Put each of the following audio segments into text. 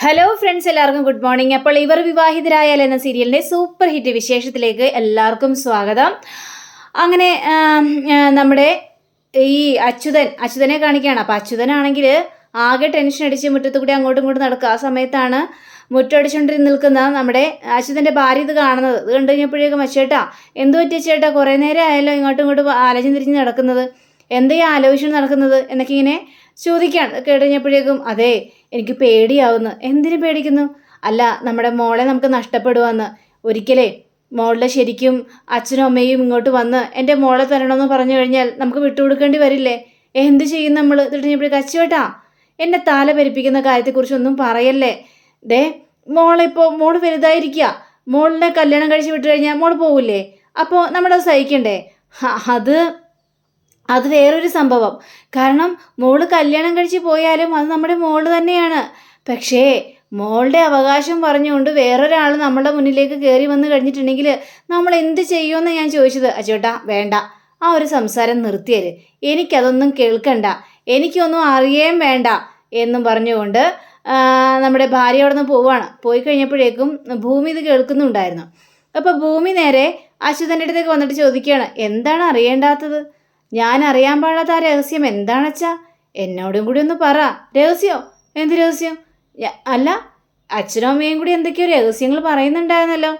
Hello friends, എല്ലാവർക്കും good morning. അപ്പോൾ ഇവർ വിവാഹിതരായാൽ എന്ന സീരിയലിൻ്റെ സൂപ്പർ ഹിറ്റ് വിശേഷത്തിലേക്ക് എല്ലാവർക്കും സ്വാഗതം. അങ്ങനെ നമ്മുടെ ഈ അച്യുതനെ കാണിക്കുകയാണ്. അപ്പോൾ അച്യുതനാണെങ്കിൽ ആകെ ടെൻഷൻ അടിച്ച് മുറ്റത്ത് കൂടി അങ്ങോട്ടും ഇങ്ങോട്ടും നടക്കുക. ആ സമയത്താണ് മുറ്റടിച്ചുകൊണ്ട് നിൽക്കുന്ന നമ്മുടെ അച്യുതൻ്റെ ഭാര്യ ഇത് കാണുന്നത്. ഇത് കണ്ടു കഴിഞ്ഞപ്പോഴേക്കും ചേട്ടാ എന്ത് പറ്റിയ ചേട്ടാ, കുറേ നേരം ആയല്ലോ ഇങ്ങോട്ടും ഇങ്ങോട്ടും ആലോചന തിരിഞ്ഞ് നടക്കുന്നത്, എന്താ ഈ ആലോചിച്ച് നടക്കുന്നത് എന്നൊക്കെ ഇങ്ങനെ ചോദിക്കുകയാണ്. കേട്ടുകഴിഞ്ഞപ്പോഴേക്കും അതെ എനിക്ക് പേടിയാവുന്നു. എന്തിനു പേടിക്കുന്നു? അല്ല, നമ്മുടെ മോളെ നമുക്ക് നഷ്ടപ്പെടുവാന്ന്. ഒരിക്കലേ മോളുടെ ശരിക്കും അച്ഛനും അമ്മയും ഇങ്ങോട്ട് വന്ന് എൻ്റെ മോളെ തരണമെന്ന് പറഞ്ഞു കഴിഞ്ഞാൽ നമുക്ക് വിട്ടുകൊടുക്കേണ്ടി വരില്ലേ? എന്ത് ചെയ്യും നമ്മൾ? തിരിഞ്ഞപ്പോഴേക്കും അച്ചുവേട്ടാ എന്നെ തല പെരിപ്പിക്കുന്ന കാര്യത്തെക്കുറിച്ചൊന്നും പറയല്ലേ. ദേ മോള് വലുതായിരിക്കുക, മോളിനെ കല്യാണം കഴിച്ച് വിട്ടു കഴിഞ്ഞാൽ മോൾ പോവില്ലേ? അപ്പോൾ നമ്മളത് സഹിക്കണ്ടേ? അത് വേറൊരു സംഭവം. കാരണം മോള് കല്യാണം കഴിച്ച് പോയാലും അത് നമ്മുടെ മോള് തന്നെയാണ്. പക്ഷേ മോളുടെ അവകാശം പറഞ്ഞുകൊണ്ട് വേറൊരാൾ നമ്മുടെ മുന്നിലേക്ക് കയറി വന്ന് കഴിഞ്ഞിട്ടുണ്ടെങ്കിൽ നമ്മൾ എന്ത് ചെയ്യുമെന്ന് ഞാൻ ചോദിച്ചത്. അച്ചോട്ടാ വേണ്ട, ആ ഒരു സംസാരം നിർത്തിയര്, എനിക്കതൊന്നും കേൾക്കണ്ട, എനിക്കൊന്നും അറിയേം വേണ്ട എന്നും പറഞ്ഞുകൊണ്ട് നമ്മുടെ ഭാര്യ അവിടെ നിന്ന് പോവുകയാണ്. പോയി കഴിഞ്ഞപ്പോഴേക്കും ഭൂമി ഇത് കേൾക്കുന്നുണ്ടായിരുന്നു. അപ്പോൾ ഭൂമി നേരെ അച്യുതൻ്റെ അടുത്തേക്ക് വന്നിട്ട് ചോദിക്കുകയാണ്, എന്താണ് അറിയേണ്ടാത്തത്? ഞാൻ അറിയാൻ പാടാത്ത ആ രഹസ്യം എന്താണച്ചാ? എന്നോടും കൂടി ഒന്ന് പറ. രഹസ്യോ? എന്ത് രഹസ്യം? അല്ല, അച്ഛനും അമ്മയും കൂടി എന്തൊക്കെയോ രഹസ്യങ്ങൾ പറയുന്നുണ്ടായിരുന്നല്ലോ,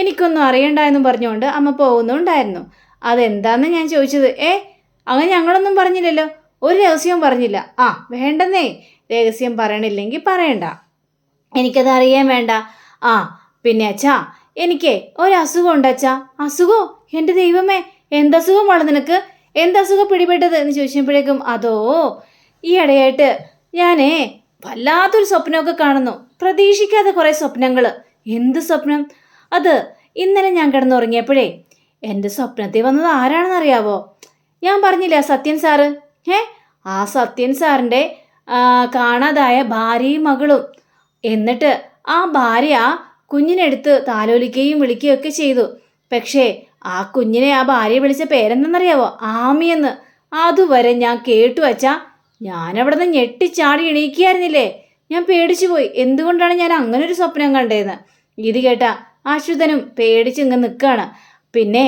എനിക്കൊന്നും അറിയണ്ട എന്നും പറഞ്ഞുകൊണ്ട് അമ്മ പോകുന്നുണ്ടായിരുന്നു. അതെന്താന്ന് ഞാൻ ചോദിച്ചത്. അങ്ങനെ ഞങ്ങളൊന്നും പറഞ്ഞില്ലല്ലോ, ഒരു രഹസ്യവും പറഞ്ഞില്ല. വേണ്ടെന്നേ, രഹസ്യം പറയണില്ലെങ്കിൽ പറയണ്ട, എനിക്കത് അറിയാൻ വേണ്ട. പിന്നെ അച്ഛാ, എനിക്കേ ഒരസുഖം ഉണ്ട് അച്ഛാ. അസുഖോ? എൻ്റെ ദൈവമേ, എന്തസുഖമാണ് നിനക്ക്? എന്തസുഖം പിടിപെട്ടത് എന്ന് ചോദിച്ചപ്പോഴേക്കും അതോ ഈ ഇടയായിട്ട് ഞാനേ വല്ലാത്തൊരു സ്വപ്നമൊക്കെ കാണുന്നു, പ്രതീക്ഷിക്കാതെ കുറേ സ്വപ്നങ്ങൾ. എന്ത് സ്വപ്നം? അത് ഇന്നലെ ഞാൻ കിടന്നുറങ്ങിയപ്പോഴേ എൻ്റെ സ്വപ്നത്തിൽ വന്നത് ആരാണെന്നറിയാവോ? ഞാൻ പറഞ്ഞില്ല, സത്യൻ സാറ്. ആ സത്യൻ സാറിൻ്റെ കാണാതായ ഭാര്യയും മകളും. എന്നിട്ട് ആ ഭാര്യ കുഞ്ഞിനെടുത്ത് താലോലിക്കുകയും വിളിക്കുകയൊക്കെ ചെയ്തു. പക്ഷേ ആ കുഞ്ഞിനെ ആ ഭാര്യ വിളിച്ച പേരെന്തെന്നറിയാവോ? ആമിയെന്ന്. അതുവരെ ഞാൻ കേട്ടു വച്ചാ ഞാനവിടെ നിന്ന് ഞെട്ടിച്ചാടി എണീക്കുകയായിരുന്നില്ലേ. ഞാൻ പേടിച്ചു പോയി. എന്തുകൊണ്ടാണ് ഞാൻ അങ്ങനെ ഒരു സ്വപ്നം കണ്ടതെന്ന്. ഇത് കേട്ട അച്യുതനും പേടിച്ച് ഇങ്ങ് നിൽക്കുകയാണ്. പിന്നെ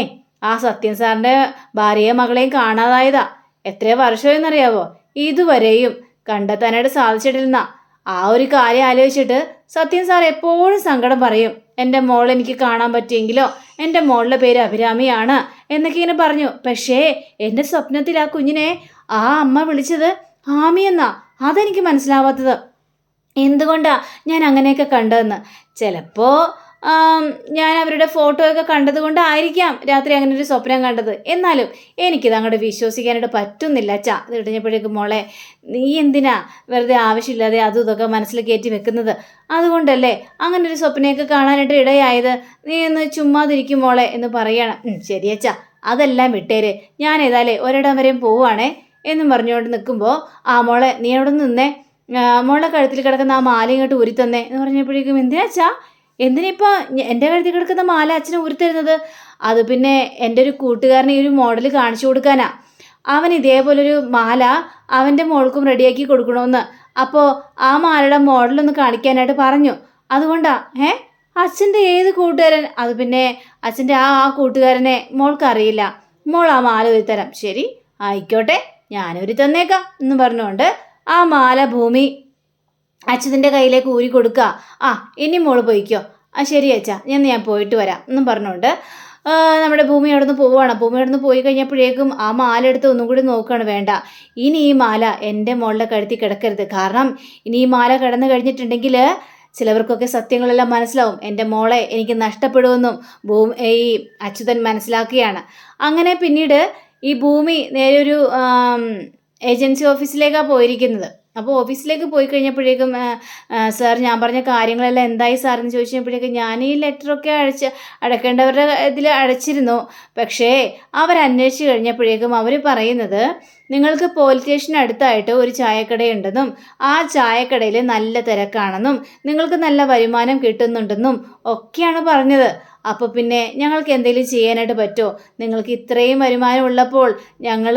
ആ സത്യൻ സാറിൻ്റെ ഭാര്യയും മകളെയും കാണാതായതാ. എത്ര വർഷമെന്നറിയാവോ? ഇതുവരെയും കണ്ടെത്താനായിട്ട് സാധിച്ചിട്ടില്ലെന്ന. ആ ഒരു കാര്യം ആലോചിച്ചിട്ട് സത്യൻ സാർ എപ്പോഴും സങ്കടം പറയും. എൻ്റെ മോൾ എനിക്ക് കാണാൻ പറ്റിയെങ്കിലോ, എൻ്റെ മോളുടെ പേര് അഭിരാമിയാണ് എന്നൊക്കെ ഇങ്ങനെ പറഞ്ഞു. പക്ഷേ എൻ്റെ സ്വപ്നത്തിൽ ആ കുഞ്ഞിനെ ആ അമ്മ വിളിച്ചത് ആമിയെന്നാ. അതെനിക്ക് മനസ്സിലാവാത്തത്. എന്തുകൊണ്ടാ ഞാൻ അങ്ങനെയൊക്കെ കണ്ടതെന്ന്. ചിലപ്പോൾ ഞാൻ അവരുടെ ഫോട്ടോ ഒക്കെ കണ്ടത് കൊണ്ടായിരിക്കാം രാത്രി അങ്ങനെ ഒരു സ്വപ്നം കണ്ടത്. എന്നാലും എനിക്കിത് അങ്ങോട്ട് വിശ്വസിക്കാനായിട്ട് പറ്റുന്നില്ല അച്ഛാ. ഇത് കഴിഞ്ഞപ്പോഴേക്കും മോളെ, നീ എന്തിനാ വെറുതെ ആവശ്യമില്ലാതെ അതും ഇതൊക്കെ മനസ്സിൽ കയറ്റി വെക്കുന്നത്? അതുകൊണ്ടല്ലേ അങ്ങനെ ഒരു സ്വപ്നമൊക്കെ കാണാനായിട്ട് ഇടയായത്. നീ ഒന്ന് ചുമ്മാതിരിക്കും മോളെ എന്ന് പറയണം. ശരി അച്ഛാ, അതെല്ലാം വിട്ടേര്, ഞാൻ ഏതായാലും ഒരിടം വരെയും പോവുകയാണേ എന്നും പറഞ്ഞുകൊണ്ട് നിൽക്കുമ്പോൾ മോളെ നീ അവിടെ നിന്നേ, മോളെ കഴുത്തിൽ കിടക്കുന്ന ആ മാല ഇങ്ങോട്ട് ഊരിത്തന്നേ എന്ന് പറഞ്ഞപ്പോഴേക്കും എന്തിനാച്ചാ, എന്തിനിപ്പോൾ എൻ്റെ കഴുത്തിൽ കിടക്കുന്ന മാല അച്ഛനെ ഊരിത്തരുന്നത്? അത് പിന്നെ എൻ്റെ ഒരു കൂട്ടുകാരനെ ഈ ഒരു മോഡൽ കാണിച്ചു കൊടുക്കാനാ. അവൻ ഇതേപോലൊരു മാല അവൻ്റെ മോൾക്കും റെഡിയാക്കി കൊടുക്കണമെന്ന്. അപ്പോൾ ആ മാലയുടെ മോഡലൊന്ന് കാണിക്കാനായിട്ട് പറഞ്ഞു. അതുകൊണ്ടാ. അച്ഛൻ്റെ ഏത് കൂട്ടുകാരൻ? അത് പിന്നെ അച്ഛൻ്റെ ആ കൂട്ടുകാരനെ മോൾക്കറിയില്ല. മോൾ ആ മാല ഊരിത്തരാം. ശരി ആയിക്കോട്ടെ, ഞാനൂരി തന്നേക്കാം എന്ന് പറഞ്ഞുകൊണ്ട് ആ മാല ഭൂമി അച്ഛൻ്റെ കയ്യിലേക്ക് ഊരി കൊടുക്കുക. ഇനി മോള് പോയിക്കോ. ശരി അച്ഛാ, ഞാൻ പോയിട്ട് വരാം എന്നും പറഞ്ഞുകൊണ്ട് നമ്മുടെ ഭൂമി അവിടെ നിന്ന് പോവുകയാണ്. ഭൂമി അവിടെ നിന്ന് പോയി കഴിഞ്ഞപ്പോഴേക്കും ആ മാല എടുത്ത് ഒന്നും കൂടി നോക്കുകയാണ്. വേണ്ട, ഇനി ഈ മാല എൻ്റെ മോളുടെ കഴുത്തിൽ കിടക്കരുത്. കാരണം ഇനി ഈ മാല കിടന്നു കഴിഞ്ഞിട്ടുണ്ടെങ്കിൽ ചിലവർക്കൊക്കെ സത്യങ്ങളെല്ലാം മനസ്സിലാവും. എൻ്റെ മോളെ എനിക്ക് നഷ്ടപ്പെടുമെന്നും ഈ അച്യുതൻ മനസ്സിലാക്കുകയാണ്. അങ്ങനെ പിന്നീട് ഈ ഭൂമി നേരെ ഒരു ഏജൻസി ഓഫീസിലേക്കാണ് പോയിരിക്കുന്നത്. അപ്പോൾ ഓഫീസിലേക്ക് പോയി കഴിഞ്ഞപ്പോഴേക്കും സാർ ഞാൻ പറഞ്ഞ കാര്യങ്ങളെല്ലാം എന്തായി സാറെന്ന് ചോദിച്ചപ്പോഴേക്കും ഞാൻ ഈ ലെറ്ററൊക്കെ അടക്കേണ്ടവരുടെ ഇതിൽ അടച്ചിരുന്നു. പക്ഷേ അവരന്വേഷിച്ച് കഴിഞ്ഞപ്പോഴേക്കും അവർ പറയുന്നത് നിങ്ങൾക്ക് പോലീസ് സ്റ്റേഷന് അടുത്തായിട്ട് ഒരു ചായക്കടയുണ്ടെന്നും ആ ചായക്കടയിൽ നല്ല തിരക്കാണെന്നും നിങ്ങൾക്ക് നല്ല വരുമാനം കിട്ടുന്നുണ്ടെന്നും ഒക്കെയാണ് പറഞ്ഞത്. അപ്പോൾ പിന്നെ ഞങ്ങൾക്ക് എന്തെങ്കിലും ചെയ്യാനായിട്ട് പറ്റുമോ? നിങ്ങൾക്ക് ഇത്രയും വരുമാനം ഉള്ളപ്പോൾ ഞങ്ങൾ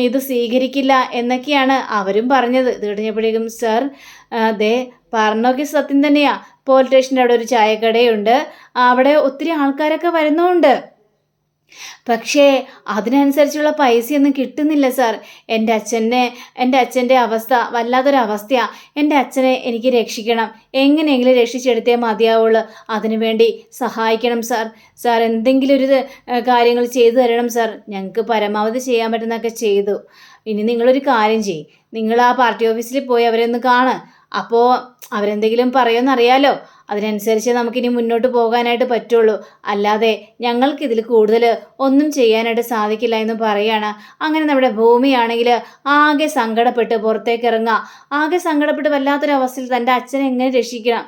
ഇത് സ്വീകരിക്കില്ല എന്നൊക്കെയാണ് അവരും പറഞ്ഞത്. ഇത് കഴിഞ്ഞപ്പോഴേക്കും സാർ ദേ പറഞ്ഞൊക്കെ സത്യം തന്നെയാ. പോലീസ് സ്റ്റേഷൻ്റെ അവിടെ ഒരു ചായക്കടയുണ്ട്, അവിടെ ഒത്തിരി ആൾക്കാരൊക്കെ വരുന്നുമുണ്ട്. പക്ഷേ അതിനനുസരിച്ചുള്ള പൈസയൊന്നും കിട്ടുന്നില്ല സാർ. എൻ്റെ അച്ഛൻ്റെ അവസ്ഥ വല്ലാത്തൊരവസ്ഥയാണ്. എൻ്റെ അച്ഛനെ എനിക്ക് രക്ഷിക്കണം, എങ്ങനെയെങ്കിലും രക്ഷിച്ചെടുത്തേ മതിയാവുള്ളൂ. അതിനുവേണ്ടി സഹായിക്കണം സാർ. സാർ എന്തെങ്കിലും ഒരു കാര്യങ്ങൾ ചെയ്തു തരണം സാർ. ഞങ്ങൾക്ക് പരമാവധി ചെയ്യാൻ പറ്റുന്നതൊക്കെ ചെയ്തു. ഇനി നിങ്ങളൊരു കാര്യം ചെയ്യും, നിങ്ങൾ ആ പാർട്ടി ഓഫീസിൽ പോയി അവരെ ഒന്ന് കാണ്. അപ്പോൾ അവരെന്തെങ്കിലും പറയുമെന്നറിയാലോ. അതിനനുസരിച്ച് നമുക്കിനി മുന്നോട്ട് പോകാനായിട്ട് പറ്റുള്ളൂ. അല്ലാതെ ഞങ്ങൾക്കിതിൽ കൂടുതൽ ഒന്നും ചെയ്യാനായിട്ട് സാധിക്കില്ല എന്ന് പറയുകയാണ്. അങ്ങനെ നമ്മുടെ ഭൂമിയാണെങ്കിൽ ആകെ സങ്കടപ്പെട്ട് പുറത്തേക്ക് ഇറങ്ങുക. ആകെ സങ്കടപ്പെട്ട് വല്ലാത്തൊരവസ്ഥയിൽ തൻ്റെ അച്ഛനെ എങ്ങനെ രക്ഷിക്കണം,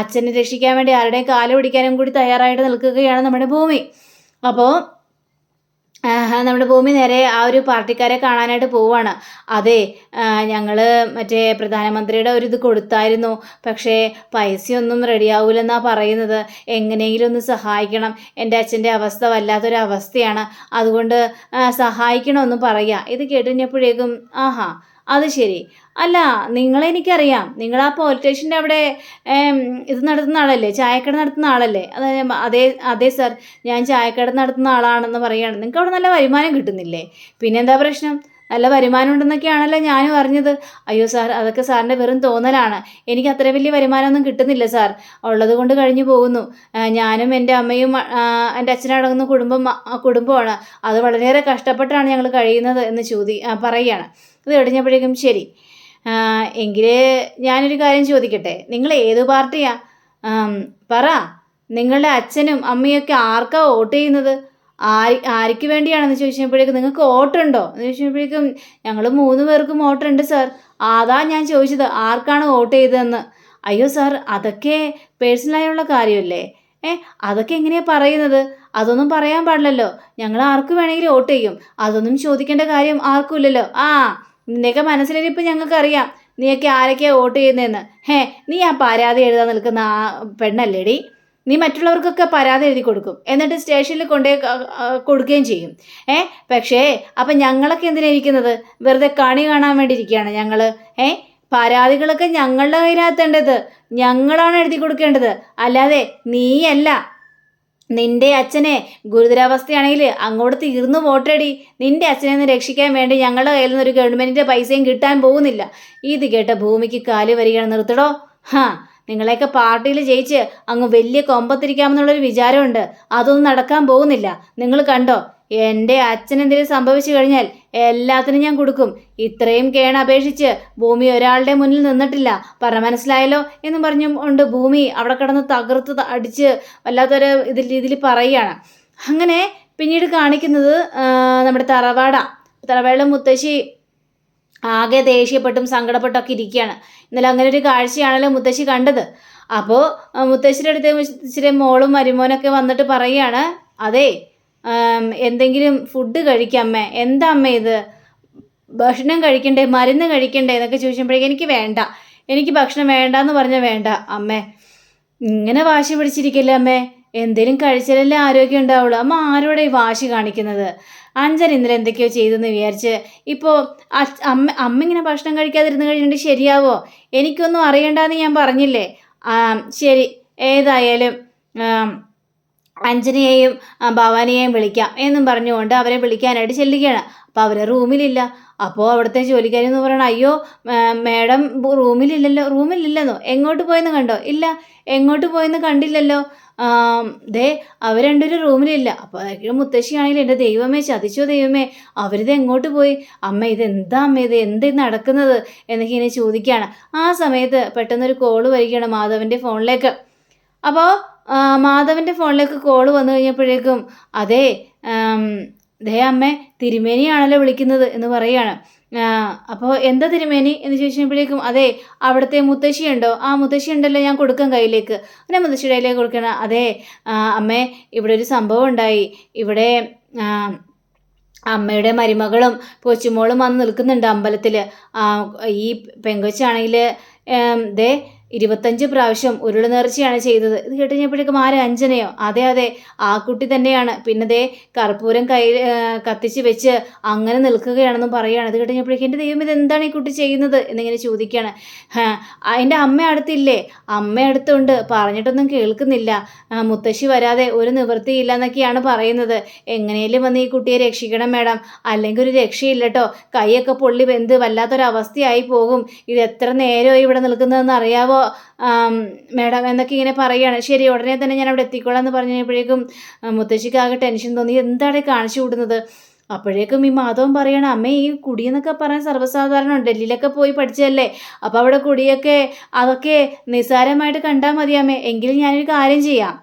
അച്ഛനെ രക്ഷിക്കാൻ വേണ്ടി ആരുടെയും കാല് പിടിക്കാനും കൂടി തയ്യാറായിട്ട് നിൽക്കുകയാണ് നമ്മുടെ ഭൂമി. അപ്പോൾ നമ്മുടെ ഭൂമി നേരെ ആ ഒരു പാർട്ടിക്കാരെ കാണാനായിട്ട് പോവുകയാണ്. അതെ, ഞങ്ങൾ മറ്റേ പ്രധാനമന്ത്രിയുടെ ഒരു ഇത് കൊടുത്തായിരുന്നു, പക്ഷേ പൈസയൊന്നും റെഡിയാവൂലെന്നാണ് പറയുന്നത്. എങ്ങനെയെങ്കിലും ഒന്ന് സഹായിക്കണം, എൻ്റെ അച്ഛൻ്റെ അവസ്ഥ വല്ലാത്തൊരവസ്ഥയാണ്, അതുകൊണ്ട് സഹായിക്കണമെന്ന് പറയുക. ഇത് കേട്ടുകഴിഞ്ഞപ്പോഴേക്കും ആഹാ, അത് ശരി. അല്ല, നിങ്ങളെനിക്കറിയാം, നിങ്ങൾ ആ പോലീസ് സ്റ്റേഷൻ്റെ അവിടെ ഇത് നടത്തുന്ന ആളല്ലേ, ചായക്കട നടത്തുന്ന ആളല്ലേ? അതെ അതെ സാർ, ഞാൻ ചായക്കട നടത്തുന്ന ആളാണെന്ന് പറയുകയാണ്. നിങ്ങൾക്ക് അവിടെ നല്ല വരുമാനം കിട്ടുന്നില്ലേ? പിന്നെന്താ പ്രശ്നം? നല്ല വരുമാനം ഉണ്ടെന്നൊക്കെയാണല്ലോ ഞാനും അറിഞ്ഞത്. അയ്യോ സാർ, അതൊക്കെ സാറിൻ്റെ വെറും തോന്നലാണ്. എനിക്ക് അത്ര വലിയ വരുമാനമൊന്നും കിട്ടുന്നില്ല സാർ. ഉള്ളത് കൊണ്ട് കഴിഞ്ഞു പോകുന്നു. ഞാനും എൻ്റെ അമ്മയും എൻ്റെ അച്ഛനടങ്ങുന്ന കുടുംബമാണ്. അത് വളരെയേറെ കഷ്ടപ്പെട്ടാണ് ഞങ്ങൾ കഴിയുന്നത് എന്ന് പറയുകയാണ്. ഇത് കഴിഞ്ഞപ്പോഴേക്കും ശരി, എങ്കിൽ ഞാനൊരു കാര്യം ചോദിക്കട്ടെ, നിങ്ങൾ ഏത് പാർട്ടിയാ? പറ, നിങ്ങളുടെ അച്ഛനും അമ്മയൊക്കെ ആർക്കാ വോട്ട് ചെയ്യുന്നത്? ആർക്ക് വേണ്ടിയാണെന്ന് ചോദിച്ചപ്പോഴേക്കും നിങ്ങൾക്ക് വോട്ടുണ്ടോ എന്ന് ചോദിച്ചപ്പോഴേക്കും ഞങ്ങൾ 3 പേർക്കും വോട്ടുണ്ട് സാർ. അതാ ഞാൻ ചോദിച്ചത്, ആർക്കാണ് വോട്ട് ചെയ്തതെന്ന്. അയ്യോ സാർ, അതൊക്കെ പേഴ്സണലായുള്ള കാര്യമല്ലേ? അതൊക്കെ എങ്ങനെയാണ് പറയുന്നത്? അതൊന്നും പറയാൻ പാടില്ലല്ലോ. ഞങ്ങൾ ആർക്ക് വേണമെങ്കിലും വോട്ട് ചെയ്യും, അതൊന്നും ചോദിക്കേണ്ട കാര്യം ആർക്കും ഇല്ലല്ലോ. നിന്നെയൊക്കെ മനസ്സിലിരിപ്പോൾ ഞങ്ങൾക്കറിയാം, നീയൊക്കെ ആരൊക്കെയാണ് വോട്ട് ചെയ്യുന്നതെന്ന്. നീ ആ പരാതി എഴുതാൻ നിൽക്കുന്ന ആ പെണ്ണല്ലേടി? നീ മറ്റുള്ളവർക്കൊക്കെ പരാതി എഴുതി കൊടുക്കും, എന്നിട്ട് സ്റ്റേഷനിൽ കൊണ്ടുപോയി കൊടുക്കുകയും ചെയ്യും. പക്ഷേ അപ്പം ഞങ്ങളൊക്കെ എന്തിനാണ് ഇരിക്കുന്നത്? വെറുതെ കണി കാണാൻ വേണ്ടി ഇരിക്കുകയാണ് ഞങ്ങൾ. പരാതികളൊക്കെ ഞങ്ങളുടെ കയ്യിലാത്തേണ്ടത്, ഞങ്ങളാണ് എഴുതി കൊടുക്കേണ്ടത്, അല്ലാതെ നീയല്ല. നിന്റെ അച്ഛനെ ഗുരുതരാവസ്ഥയാണെങ്കിൽ അങ്ങോട്ട് തീർന്നു പോട്ടടി. നിന്റെ അച്ഛനെ ഒന്ന് രക്ഷിക്കാൻ വേണ്ടി ഞങ്ങളുടെ കയ്യിൽ നിന്ന് ഒരു ഗവൺമെൻറ്റിൻ്റെ പൈസയും കിട്ടാൻ പോകുന്നില്ല. ഇത് കേട്ട ഭൂമിക്ക് കാല് വരികയാണ്. നിർത്തടോ. നിങ്ങളെയൊക്കെ പാർട്ടിയിൽ ജയിച്ച് അങ്ങ് വലിയ കൊമ്പത്തിരിക്കാമെന്നുള്ളൊരു വിചാരമുണ്ട്, അതൊന്നും നടക്കാൻ പോകുന്നില്ല. നിങ്ങൾ കണ്ടോ, എൻ്റെ അച്ഛനെന്തെങ്കിലും സംഭവിച്ചു കഴിഞ്ഞാൽ എല്ലാത്തിനും ഞാൻ കൊടുക്കും. ഇത്രയും അപേക്ഷിച്ച് ഭൂമി ഒരാളുടെ മുന്നിൽ നിന്നിട്ടില്ല, മനസ്സിലായല്ലോ എന്നും പറഞ്ഞുകൊണ്ട് ഭൂമി അവിടെ കിടന്ന് തകർത്ത് അടിച്ച് വല്ലാത്തൊരു രീതിയിൽ പറയുകയാണ്. അങ്ങനെ പിന്നീട് കാണിക്കുന്നത് നമ്മുടെ തറവാടിലെ മുത്തശ്ശി ആകെ ദേഷ്യപ്പെട്ടും സങ്കടപ്പെട്ടൊക്കെ ഇരിക്കുകയാണ്. ഇന്നലെ അങ്ങനെ ഒരു കാഴ്ചയാണല്ലോ മുത്തശ്ശി കണ്ടത്. അപ്പോൾ മുത്തശ്ശിയുടെ അടുത്ത് മുത്തശ്ശിയുടെ മോളും മരുമോനൊക്കെ വന്നിട്ട് പറയുകയാണ്, അതെ, എന്തെങ്കിലും ഫുഡ് കഴിക്കാമ്മേ. എന്താ അമ്മ ഇത്? ഭക്ഷണം കഴിക്കണ്ടേ, മരുന്ന് കഴിക്കണ്ടേ എന്നൊക്കെ ചോദിച്ചപ്പോഴേക്കും എനിക്ക് ഭക്ഷണം വേണ്ടാന്ന് പറഞ്ഞാൽ വേണ്ട അമ്മേ. ഇങ്ങനെ വാശി പിടിച്ചിരിക്കില്ല അമ്മേ, എന്തേലും കഴിച്ചാലല്ലേ ആരോഗ്യം ഉണ്ടാവുള്ളൂ. അമ്മ ആരോടെ ഈ വാശി കാണിക്കുന്നത്? അഞ്ജൻ ഇന്നലെ എന്തൊക്കെയോ ചെയ്തെന്ന് വിചാരിച്ച് ഇപ്പോൾ അമ്മ ഇങ്ങനെ ഭക്ഷണം കഴിക്കാതിരുന്ന് കഴിഞ്ഞിട്ട് ശരിയാവോ? എനിക്കൊന്നും അറിയണ്ടെന്ന് ഞാൻ പറഞ്ഞില്ലേ? ശരി, ഏതായാലും അഞ്ജനയെയും ഭവാനിയെയും വിളിക്കാം എന്നും പറഞ്ഞുകൊണ്ട് അവരെ വിളിക്കാനായിട്ട് ചെല്ലുകയാണ്. അപ്പോൾ അവർ റൂമിലില്ല. അപ്പോൾ അവിടുത്തെ ജോലിക്കാരെന്ന് പറയണം, അയ്യോ മാഡം റൂമിലില്ലെന്നോ? എങ്ങോട്ട് പോയെന്ന് കണ്ടോ? ഇല്ല, എങ്ങോട്ട് പോയെന്ന് കണ്ടില്ലല്ലോ. അവർ രണ്ടുപേരും റൂമിലില്ല. അപ്പോൾ അതൊക്കെ മുത്തശ്ശിയാണെങ്കിലും എൻ്റെ ദൈവമേ, ചതിച്ചോ ദൈവമേ, അവരിത് എങ്ങോട്ട് പോയി? അമ്മ ഇതെന്താ അമ്മ, എന്തേ നടക്കുന്നത് എന്നൊക്കെ ഇങ്ങനെ ചോദിക്കുകയാണ്. ആ സമയത്ത് പെട്ടെന്നൊരു കോള് വരികയാണ് മാധവൻ്റെ ഫോണിലേക്ക്. അപ്പോൾ മാധവൻ്റെ ഫോണിലേക്ക് കോള് വന്നു കഴിഞ്ഞപ്പോഴേക്കും, അതെ അമ്മേ, തിരുമേനിയാണല്ലോ വിളിക്കുന്നത് എന്ന് പറയുകയാണ്. അപ്പോൾ എന്താ തിരുമേനി എന്ന് ചോദിച്ചപ്പോഴേക്കും, അതെ അവിടുത്തെ മുത്തശ്ശിയുണ്ടോ? ആ മുത്തശ്ശി ഉണ്ടല്ലോ, ഞാൻ കൊടുക്കാം കയ്യിലേക്ക്. അങ്ങനെ മുത്തശ്ശിയുടെ കയ്യിലേക്ക് കൊടുക്കണം. അതെ അമ്മേ, ഇവിടെ ഒരു സംഭവം ഉണ്ടായി. ഇവിടെ അമ്മയുടെ മരുമകളും കൊച്ചുമോളും വന്ന് നിൽക്കുന്നുണ്ട് അമ്പലത്തിൽ. ഈ പെങ്കൊച്ചാണെങ്കിൽ 25 പ്രാവശ്യം ഉരുള് നേർച്ചയാണ് ചെയ്തത്. ഇത് കേട്ട് കഴിഞ്ഞപ്പോഴേക്കും ആര്? അഞ്ജനയോ? അതെ അതെ, ആ കുട്ടി തന്നെയാണ്. പിന്നെ ദേ കർപ്പൂരം കയ്യിൽ കത്തിച്ച് വെച്ച് അങ്ങനെ നിൽക്കുകയാണെന്നും പറയുകയാണ്. ഇത് കേട്ട് കഴിഞ്ഞപ്പോഴേക്കും എൻ്റെ ദൈവം, ഇതെന്താണ് ഈ കുട്ടി ചെയ്യുന്നത് എന്നിങ്ങനെ ചോദിക്കുകയാണ്. എൻ്റെ അമ്മ അടുത്തില്ലേ? അമ്മ അടുത്തുണ്ട്, പറഞ്ഞിട്ടൊന്നും കേൾക്കുന്നില്ല. മുത്തശ്ശി വരാതെ ഒരു നിവൃത്തിയില്ല എന്നൊക്കെയാണ് പറയുന്നത്. എങ്ങനെയും വന്ന് ഈ കുട്ടിയെ രക്ഷിക്കണം മാഡം, അല്ലെങ്കിൽ ഒരു രക്ഷയില്ല കേട്ടോ. കൈയൊക്കെ പൊള്ളി വെന്ത് വല്ലാത്തൊരവസ്ഥയായി പോകും. ഇത് എത്ര നേരമായി ഇവിടെ നിൽക്കുന്നതെന്ന് അറിയാവോ മാഡം എന്നൊക്കെ ഇങ്ങനെ പറയുകയാണ്. ശരി, ഉടനെ തന്നെ ഞാൻ അവിടെ എത്തിക്കോളാം എന്ന് പറഞ്ഞു കഴിഞ്ഞപ്പോഴേക്കും മുത്തശ്ശിക്കാകെ ടെൻഷൻ തോന്നി. എന്താണ് കാണിച്ചു കൂടുന്നത്? അപ്പോഴേക്കും ഈ മാധവൻ പറയണം, അമ്മേ ഈ കുടിയെന്നൊക്കെ പറയാൻ സർവ്വസാധാരണമാണ്, ഡൽഹിയിലൊക്കെ പോയി പഠിച്ചതല്ലേ, അപ്പോൾ അവിടെ കുടിയൊക്കെ അതൊക്കെ നിസ്സാരമായിട്ട് കണ്ടാൽ മതി അമ്മേ. എങ്കിലും ഞാനൊരു കാര്യം ചെയ്യാം,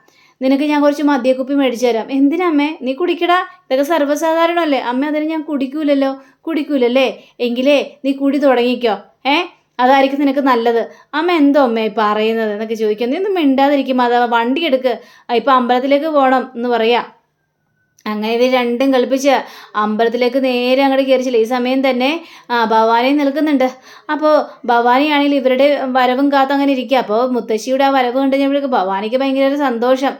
നിനക്ക് ഞാൻ കുറച്ച് മദ്യക്കുപ്പി മേടിച്ചു തരാം. എന്തിനാ അമ്മേ? നീ കുടിക്കടാ, ഇതൊക്കെ സർവ്വസാധാരണമല്ലേ. അമ്മ അതിന് ഞാൻ കുടിക്കൂലല്ലേ. എങ്കിലേ നീ കുടി തുടങ്ങിക്കോ, അതായിരിക്കും നിനക്ക് നല്ലത്. അമ്മ എന്തോ അമ്മേ പറയുന്നത് എന്നൊക്കെ ചോദിക്കുക. നീ ഒന്നും മിണ്ടാതിരിക്കും, അഥവാ വണ്ടി എടുക്ക്, ഇപ്പം അമ്പലത്തിലേക്ക് പോകണം എന്ന് പറയാം. അങ്ങനെ ഇവർ രണ്ടും കളിപ്പിച്ച് അമ്പലത്തിലേക്ക് നേരെ അങ്ങോട്ട് കയറിച്ചില്ല. ഈ സമയം തന്നെ ഭവാനി നിൽക്കുന്നുണ്ട്. അപ്പോൾ ഭവാനിയാണെങ്കിൽ ഇവരുടെ വരവും കാത്ത് അങ്ങനെ ഇരിക്കുക. അപ്പോൾ മുത്തശ്ശിയുടെ ആ വരവ് കണ്ടു കഴിഞ്ഞപ്പോഴേക്ക് ഭവാനിക്ക് ഭയങ്കര സന്തോഷം.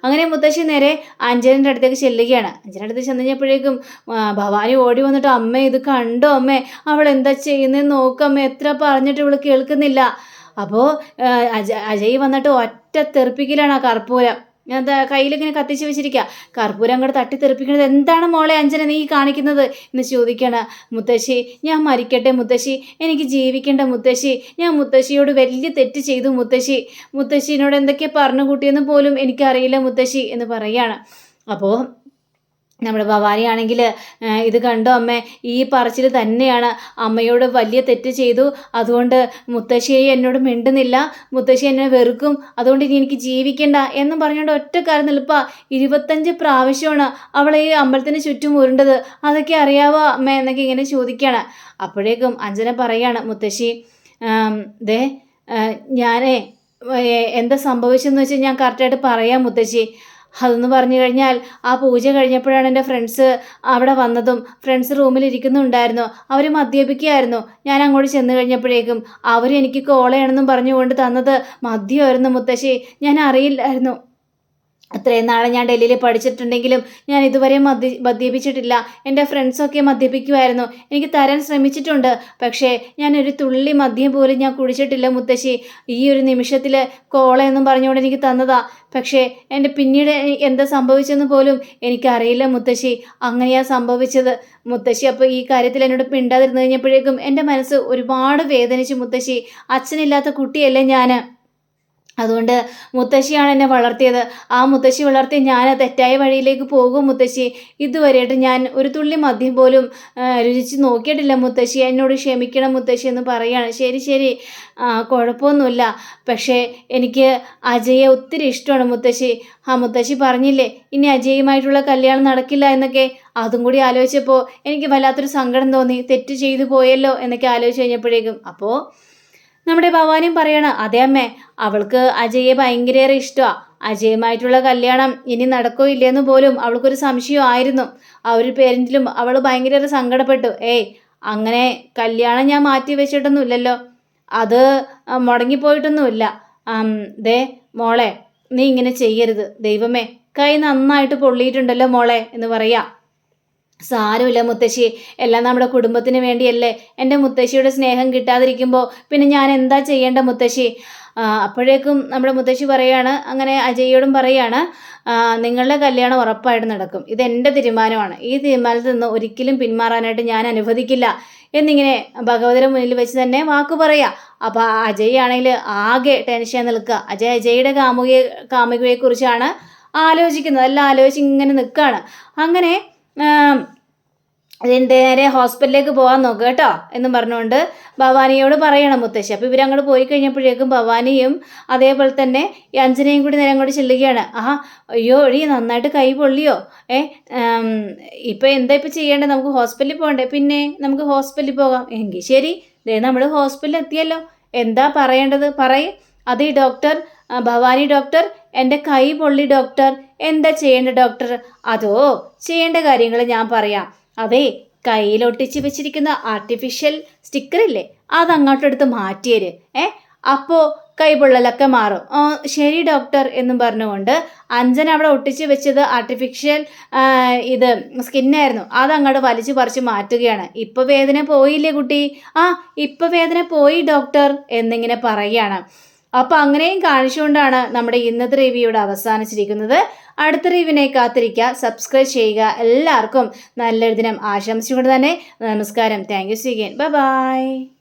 അങ്ങനെ മുത്തശ്ശി നേരെ അഞ്ജനൻ്റെ അടുത്തേക്ക് ചെല്ലുകയാണ്. അഞ്ജനൻ്റെ അടുത്ത് ചെന്ന് കഴിഞ്ഞപ്പോഴേക്കും ഭവാനി ഓടി വന്നിട്ട്, അമ്മേ ഇത് കണ്ടോ അമ്മേ, അവൾ എന്താ ചെയ്യുന്നതെന്ന് നോക്കമ്മേ, എത്ര പറഞ്ഞിട്ട് ഇവൾ കേൾക്കുന്നില്ല. അപ്പോൾ അജയ് വന്നിട്ട് ഒറ്റ തെറിപ്പിക്കലാണ് ആ കർപ്പൂരം. എന്താ കയ്യിലിങ്ങനെ കത്തിച്ച് വെച്ചിരിക്കുക. കർപ്പൂരം അങ്ങോട്ട് തട്ടിത്തെറിപ്പിക്കുന്നത്. എന്താണ് മോളെ അഞ്ജന നീ കാണിക്കുന്നത് എന്ന് ചോദിക്കണം. മുത്തശ്ശി, ഞാൻ മരിക്കട്ടെ മുത്തശ്ശി, എനിക്ക് ജീവിക്കേണ്ട മുത്തശ്ശി, ഞാൻ മുത്തശ്ശിയോട് വലിയ തെറ്റ് ചെയ്തു മുത്തശ്ശിനോട് എന്തൊക്കെ പറഞ്ഞു കൂട്ടിയെന്ന് പോലും എനിക്കറിയില്ല മുത്തശ്ശി എന്ന് പറയുകയാണ്. അപ്പോൾ നമ്മുടെ ഭവാനിയാണെങ്കിൽ ഇത് കണ്ടോ അമ്മേ, ഈ പറച്ചിൽ തന്നെയാണ്, അമ്മയോട് വലിയ തെറ്റ് ചെയ്തു, അതുകൊണ്ട് മുത്തശ്ശിയെ എന്നോട് മിണ്ടുന്നില്ല, മുത്തശ്ശി എന്നെ വെറുക്കും, അതുകൊണ്ട് ഇനി എനിക്ക് ജീവിക്കണ്ട എന്നും പറഞ്ഞുകൊണ്ട് ഒറ്റക്കാലം നിൽപ്പാ. 25 പ്രാവശ്യമാണ് അവളെ ഈ അമ്പലത്തിന് ചുറ്റും ഉരുണ്ടത്. അതൊക്കെ അറിയാവോ അമ്മ എന്നൊക്കെ ഇങ്ങനെ ചോദിക്കുകയാണ്. അപ്പോഴേക്കും അഞ്ജന പറയാണ്, മുത്തശ്ശി ദേ ഞാനേ എന്താ സംഭവിച്ചെന്ന് വെച്ചാൽ ഞാൻ കറക്റ്റായിട്ട് പറയാം മുത്തശ്ശി. അതെന്ന് പറഞ്ഞു കഴിഞ്ഞാൽ ആ പൂജ കഴിഞ്ഞപ്പോഴാണ് എൻ്റെ ഫ്രണ്ട്സ് അവിടെ വന്നതും ഫ്രണ്ട്സ് റൂമിലിരിക്കുന്നുണ്ടായിരുന്നു. അവർ മദ്യപിക്കുകയായിരുന്നു. ഞാൻ അങ്ങോട്ട് ചെന്ന് കഴിഞ്ഞപ്പോഴേക്കും അവർ എനിക്ക് കോളയാണെന്നും പറഞ്ഞുകൊണ്ട് തന്നത് മദ്യമായിരുന്നു മുത്തശ്ശി. ഞാൻ അറിയില്ലായിരുന്നു. അത്രയും നാളെ ഞാൻ ഡൽഹിയിൽ പഠിച്ചിട്ടുണ്ടെങ്കിലും ഞാൻ ഇതുവരെ മദ്യപിച്ചിട്ടില്ല. എൻ്റെ ഫ്രണ്ട്സൊക്കെ മദ്യപിക്കുമായിരുന്നു, എനിക്ക് തരാൻ ശ്രമിച്ചിട്ടുണ്ട്, പക്ഷേ ഞാൻ ഒരു തുള്ളി മദ്യം പോലും ഞാൻ കുടിച്ചിട്ടില്ല മുത്തശ്ശി. ഈ ഒരു നിമിഷത്തിൽ കോളയെന്നും പറഞ്ഞുകൊണ്ട് എനിക്ക് തന്നതാ. പക്ഷേ എൻ്റെ പിന്നീട് എന്താ സംഭവിച്ചെന്ന് പോലും എനിക്കറിയില്ല മുത്തശ്ശി. അങ്ങനെയാ സംഭവിച്ചത് മുത്തശ്ശി. അപ്പോൾ ഈ കാര്യത്തിൽ എന്നോട് മിണ്ടാതിരുന്നു കഴിഞ്ഞപ്പോഴേക്കും എൻ്റെ മനസ്സ് ഒരുപാട് വേദനിച്ചു മുത്തശ്ശി. അച്ഛനില്ലാത്ത കുട്ടിയല്ലേ ഞാൻ, അതുകൊണ്ട് മുത്തശ്ശിയാണ് എന്നെ വളർത്തിയത്. ആ മുത്തശ്ശി വളർത്തി ഞാൻ തെറ്റായ വഴിയിലേക്ക് പോകും മുത്തശ്ശി. ഇതുവരെയായിട്ട് ഞാൻ ഒരു തുള്ളി മദ്യം പോലും രുചിച്ച് നോക്കിയിട്ടില്ല മുത്തശ്ശി, എന്നോട് ക്ഷമിക്കണം മുത്തശ്ശി എന്ന് പറയാണ്. ശരി കുഴപ്പമൊന്നുമില്ല, പക്ഷേ എനിക്ക് അജയെ ഒത്തിരി ഇഷ്ടമാണ് മുത്തശ്ശി. മുത്തശ്ശി പറഞ്ഞില്ലേ ഇനി അജയുമായിട്ടുള്ള കല്യാണം നടക്കില്ല എന്നൊക്കെ, അതും കൂടി ആലോചിച്ചപ്പോൾ എനിക്ക് വല്ലാത്തൊരു സങ്കടം തോന്നി, തെറ്റ് ചെയ്തു പോയല്ലോ എന്നൊക്കെ ആലോചിച്ച് കഴിഞ്ഞപ്പോഴേക്കും അപ്പോൾ നമ്മുടെ ഭവാനിയും പറയണം, അതേ അമ്മേ, അവൾക്ക് അജയെ ഭയങ്കരേറെ ഇഷ്ടമാണ്. അജയുമായിട്ടുള്ള കല്യാണം ഇനി നടക്കോ ഇല്ലയെന്ന് പോലും അവൾക്കൊരു സംശയമായിരുന്നു. ആ ഒരു പേരൻറ്റിലും അവൾ ഭയങ്കരേറെ സങ്കടപ്പെട്ടു. അങ്ങനെ കല്യാണം ഞാൻ മാറ്റി വെച്ചിട്ടൊന്നുമില്ലല്ലോ, അത് മുടങ്ങിപ്പോയിട്ടൊന്നുമില്ല. ദേ മോളെ, നീ ഇങ്ങനെ ചെയ്യരുത്. ദൈവമേ, കൈ നന്നായിട്ട് പൊള്ളിയിട്ടുണ്ടല്ലോ മോളെ എന്ന് പറയാം. സാരമില്ല മുത്തശ്ശി, എല്ലാം നമ്മുടെ കുടുംബത്തിന് വേണ്ടിയല്ലേ. എൻ്റെ മുത്തശ്ശിയുടെ സ്നേഹം കിട്ടാതിരിക്കുമ്പോൾ പിന്നെ ഞാൻ എന്താ ചെയ്യേണ്ട മുത്തശ്ശി. അപ്പോഴേക്കും നമ്മുടെ മുത്തശ്ശി പറയാണ്, അങ്ങനെ അജയോടും പറയാണ്, നിങ്ങളുടെ കല്യാണം ഉറപ്പായിട്ട് നടക്കും, ഇതെൻ്റെ തീരുമാനമാണ്, ഈ തീരുമാനത്തിൽ നിന്ന് ഒരിക്കലും പിന്മാറാനായിട്ട് ഞാൻ അനുവദിക്കില്ല എന്നിങ്ങനെ ഭഗവതിയുടെ മുന്നിൽ വെച്ച് തന്നെ വാക്ക് പറയാം. അപ്പോൾ അജയ് ആണെങ്കിൽ ആകെ ടെൻഷൻ നിൽക്കുക. അജയുടെ കാമുകിയെക്കുറിച്ചാണ് ആലോചിക്കുന്നത്, എല്ലാം ആലോചിച്ച് ഇങ്ങനെ നിൽക്കുകയാണ്. അങ്ങനെ നേരെ ഹോസ്പിറ്റലിലേക്ക് പോകാൻ നോക്കുക കേട്ടോ എന്നും പറഞ്ഞുകൊണ്ട് ഭവാനിയോട് പറയണം മുത്തശ്ശി. അപ്പോൾ ഇവരങ്ങോട്ട് പോയി കഴിഞ്ഞപ്പോഴേക്കും ഭവാനിയും അതേപോലെ തന്നെ ഈ അഞ്ജനയും കൂടി നേരം കൂടി ചെല്ലുകയാണ്. അയ്യോ എടി നന്നായിട്ട് കൈ പൊള്ളിയോ? ഇപ്പം എന്താ ഇപ്പം ചെയ്യേണ്ടത്? നമുക്ക് ഹോസ്പിറ്റലിൽ പോകണ്ടേ? പിന്നെ നമുക്ക് ഹോസ്പിറ്റലിൽ പോകാം. എങ്കിൽ ശരി, നമ്മൾ ഹോസ്പിറ്റലിൽ എത്തിയല്ലോ, എന്താ പറയേണ്ടത് പറയ്. അതേ ഡോക്ടർ, ഭവാനി ഡോക്ടർ, എൻ്റെ കൈ പൊള്ളി ഡോക്ടർ, എന്താ ചെയ്യേണ്ട ഡോക്ടർ? അതോ ചെയ്യേണ്ട കാര്യങ്ങൾ ഞാൻ പറയാം. അതെ, കയ്യിലൊട്ടിച്ച് വെച്ചിരിക്കുന്ന ആർട്ടിഫിഷ്യൽ സ്റ്റിക്കറില്ലേ, അതങ്ങോട്ടെടുത്ത് മാറ്റിയേര്. അപ്പോൾ കൈപൊള്ളലൊക്കെ മാറും. ശരി ഡോക്ടർ എന്നും പറഞ്ഞുകൊണ്ട് അഞ്ജന അവിടെ ഒട്ടിച്ച് വെച്ചത് ആർട്ടിഫിഷ്യൽ ഇത് സ്കിന്നായിരുന്നു. അതങ്ങോട്ട് വലിച്ചു പറിച്ച് മാറ്റുകയാണ്. ഇപ്പൊ വേദന പോയില്ലേ കുട്ടി? ഇപ്പൊ വേദന പോയി ഡോക്ടർ എന്നിങ്ങനെ പറയുകയാണ്. അപ്പൊ അങ്ങനെയും കാണിച്ചുകൊണ്ടാണ് നമ്മുടെ ഇന്നത്തെ റിവ്യൂ ഇവിടെ അവസാനിച്ചിരിക്കുന്നത്. അടുത്ത റിവ്യൂവിനെ കാത്തിരിക്കുക, സബ്സ്ക്രൈബ് ചെയ്യുക. എല്ലാവർക്കും നല്ലൊരു ദിനം ആശംസിച്ചുകൊണ്ട് തന്നെ നമസ്കാരം. Thank you. See again. Bye by.